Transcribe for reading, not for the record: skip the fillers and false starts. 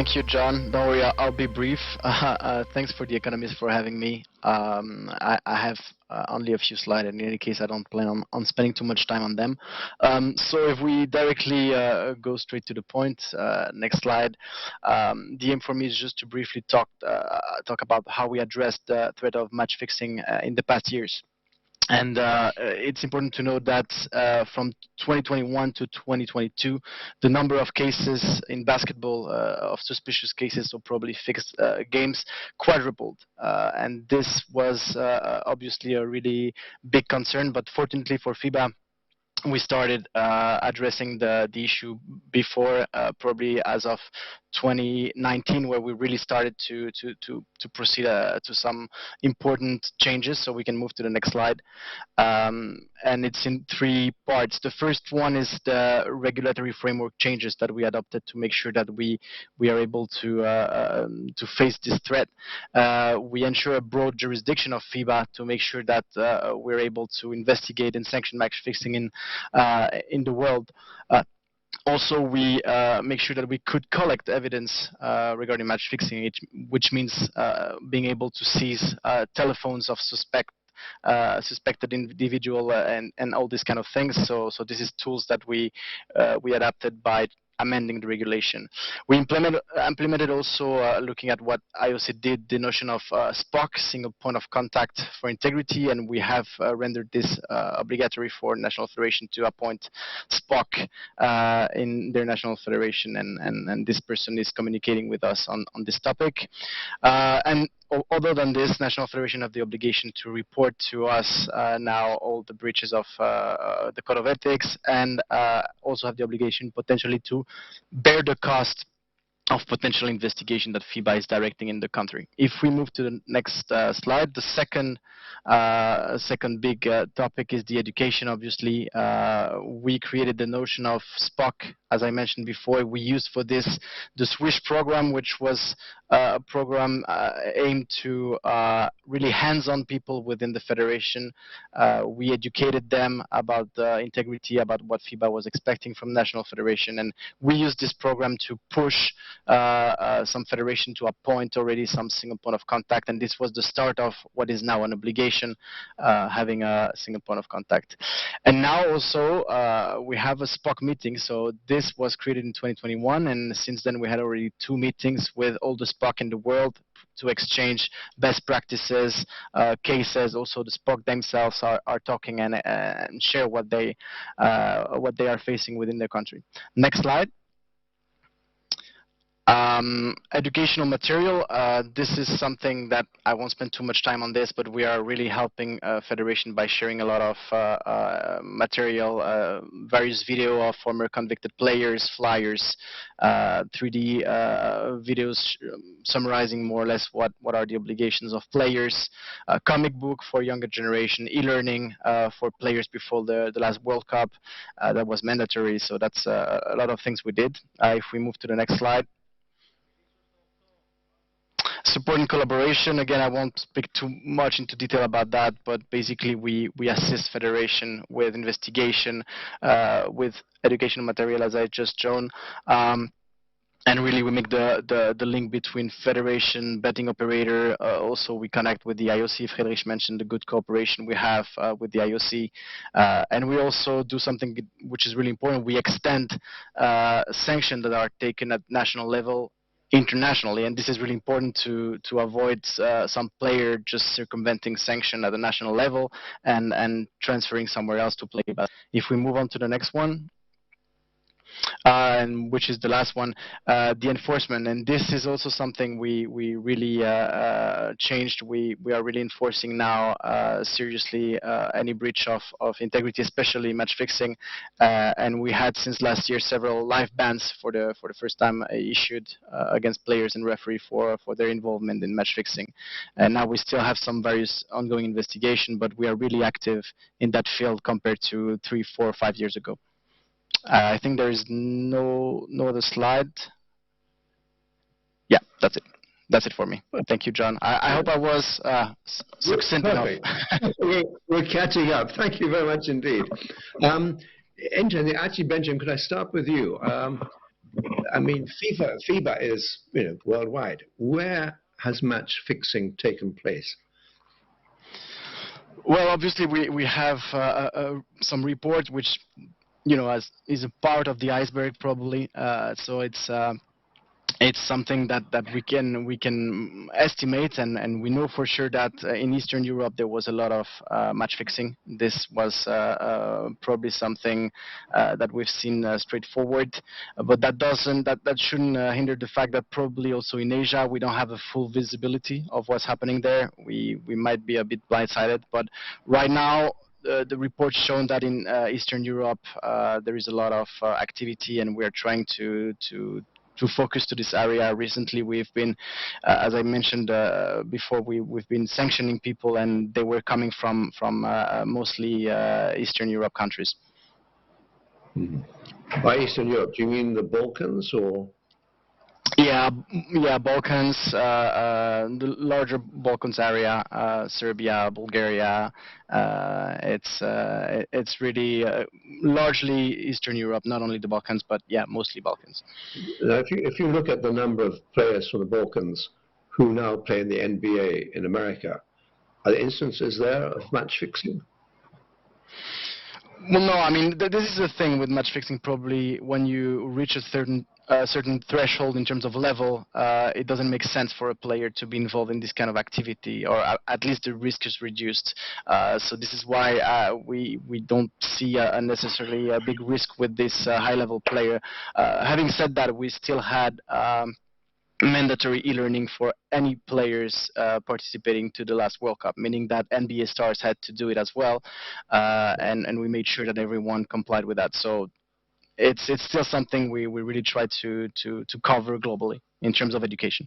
Thank you, John. Don't worry, I'll be brief. Thanks for the Economist for having me. I have only a few slides, and in any case, I don't plan on spending too much time on them. So if we directly go straight to the point, next slide. The aim for me is just to briefly talk about how we addressed the threat of match fixing in the past years. And it's important to note that from 2021 to 2022, the number of cases in basketball of suspicious cases, or probably fixed games, quadrupled. And this was obviously a really big concern, but fortunately for FIBA, we started addressing the issue before, probably as of 2019, where we really started to proceed to some important changes. So we can move to the next slide. And it's in three parts. The first one is the regulatory framework changes that we adopted to make sure that we are able to face this threat. We ensure a broad jurisdiction of FIBA to make sure that we're able to investigate and sanction match fixing in the world. Also, we make sure that we could collect evidence regarding match fixing, which means being able to seize telephones of suspected individual and all these kind of things. So this is tools that we adapted by amending the regulation. We implemented also, looking at what IOC did, the notion of SPOC, single point of contact for integrity, and we have rendered this obligatory for national federation to appoint SPOC in their national federation, and this person is communicating with us on this topic. And other than this, National Federation have the obligation to report to us now all the breaches of the Code of Ethics, and also have the obligation potentially to bear the cost of potential investigation that FIBA is directing in the country. If we move to the next slide, the second big topic is the education. Obviously, we created the notion of SPOC. As I mentioned before, we used for this the SWISH program, which was a program aimed to really hands-on people within the federation. We educated them about the integrity, about what FIBA was expecting from national federation, and we used this program to push some federation to appoint already some single point of contact, and this was the start of what is now an obligation, having a single point of contact. And now also we have a SPOC meeting. So this was created in 2021, and since then we had already 2 meetings with all the SPOC in the world to exchange best practices, cases. Also the SPOC themselves are talking and share what they are facing within their country. Next slide. Educational material. This is something that I won't spend too much time on this, but we are really helping Federation by sharing a lot of material, various video of former convicted players, flyers, 3D videos summarizing more or less what are the obligations of players, a comic book for younger generation, e-learning for players before the last World Cup that was mandatory. So that's a lot of things we did. If we move to the next slide. Support and collaboration. Again, I won't speak too much into detail about that, but basically we assist Federation with investigation, with educational material, as I just shown. And really we make the link between Federation, betting operator. Also we connect with the IOC. Friedrich mentioned the good cooperation we have with the IOC. And we also do something which is really important. We extend sanctions that are taken at national level internationally, and this is really important to avoid some player just circumventing sanction at the national level and transferring somewhere else to play. But if we move on to the next one, and which is the last one, the enforcement, and this is also something we really changed. We are really enforcing now seriously any breach of integrity, especially match fixing, and we had since last year several live bans for the first time issued against players and referee for their involvement in match fixing. And now we still have some various ongoing investigation, but we are really active in that field compared to 3, 4, 5 years ago. I think there is no other slide. Yeah, that's it. That's it for me. Thank you, John. I hope I was succinct enough. We're catching up. Thank you very much indeed. Actually, Benjamin, could I start with you? I mean, FIBA is worldwide. Where has match fixing taken place? Well, obviously we have some reports which as is a part of the iceberg probably. So it's something that we can estimate, and we know for sure that in Eastern Europe there was a lot of match fixing. This was probably something that we've seen straightforward, but that shouldn't hinder the fact that probably also in Asia we don't have a full visibility of what's happening there. We might be a bit blindsided, but right now the reports shown that in Eastern Europe there is a lot of activity, and we're trying to focus to this area. Recently, we've been, as I mentioned before, we've been sanctioning people, and they were coming from mostly Eastern Europe countries. Mm-hmm. By Eastern Europe, do you mean the Balkans or? Yeah, Balkans, the larger Balkans area, Serbia, Bulgaria. It's really largely Eastern Europe, not only the Balkans, but yeah, mostly Balkans. Now, if you look at the number of players from the Balkans who now play in the NBA in America, are there instances there of match fixing? Well, no, I mean this is the thing with match fixing. Probably when you reach a certain threshold in terms of level, it doesn't make sense for a player to be involved in this kind of activity, or at least the risk is reduced. So this is why we don't see necessarily a big risk with this high-level player. Having said that, we still had mandatory e-learning for any players participating to the last World Cup, meaning that NBA stars had to do it as well, and we made sure that everyone complied with that. So it's still something we really try to cover globally in terms of education.